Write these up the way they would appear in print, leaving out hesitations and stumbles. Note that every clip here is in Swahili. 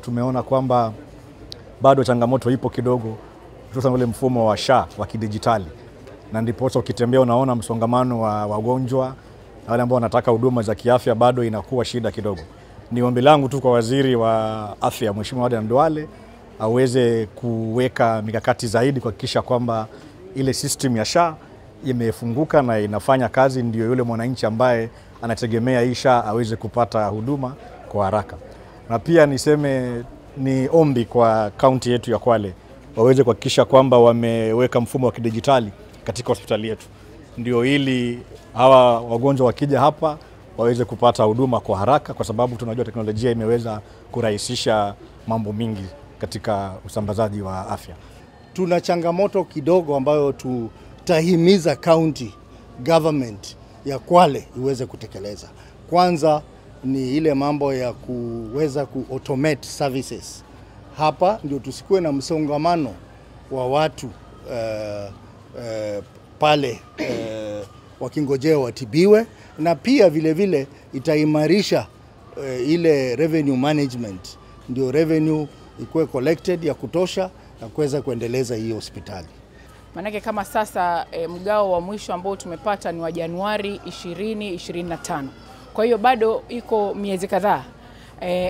Tumeona kwamba bado changamoto ipo kidogo, hususan ule mfumo wa SHA wa kidijitali, na ndipo ukitembea unaona msongamano wa wagonjwa na wale ambao wanataka huduma za kiafya bado inakuwa shida kidogo. Ni ombi langu tu kwa Waziri wa Afya Mheshimiwa Aden Duale aweze kuweka mikakati zaidi kuhakikisha kwamba ile system ya SHA imefunguka na inafanya kazi, ndio yule mwananchi ambaye anategemea hii SHA aweze kupata huduma kwa haraka. Na pia niseme ni ombi kwa kaunti yetu ya Kwale waweze kuhakikisha kwamba wameweka mfumo wa kidijitali katika hospitali yetu, ndio ili hawa wagonjwa wakija hapa waweze kupata huduma kwa haraka, kwa sababu tunajua teknolojia imeweza kurahisisha mambo mingi katika usambazaji wa afya. Tuna changamoto kidogo ambayo tutahimiza county government ya Kwale iweze kutekeleza. Kwanza ni ile mambo ya kuweza automate services. Hapa ndio tusikuwe na msongamano wa watu pale wakingojea watibiwe, na pia vile vile itaimarisha ile revenue management, ndio revenue ikuwe collected ya kutosha na kuweza kuendeleza hii hospitali. Manake kama sasa mgao wa mwisho ambao tumepata ni wa Januari 2025. Kwa hiyo bado iko miezi kadhaa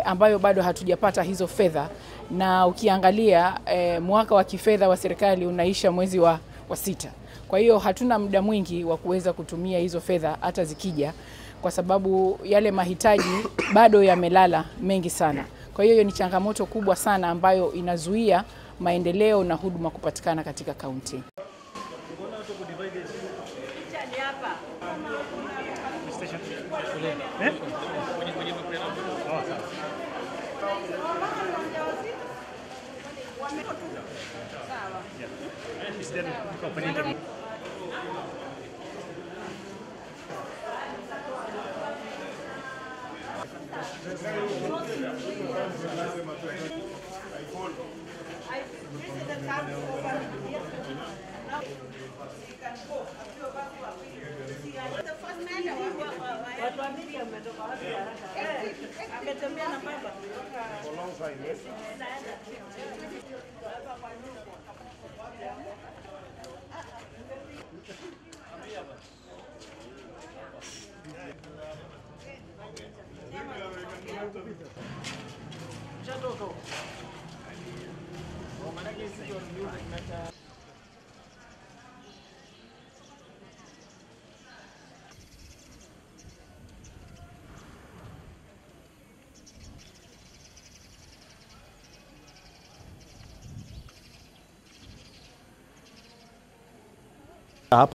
ambayo bado hatujapata hizo fedha, na ukiangalia mwaka wa kifedha wa serikali unaisha mwezi wa 6. Kwa hiyo hatuna muda mwingi wa kuweza kutumia hizo fedha hata zikija, kwa sababu yale mahitaji bado yamelala mengi sana. Kwa hiyo ni changamoto kubwa sana ambayo inazuia maendeleo na huduma kupatikana katika kaunti.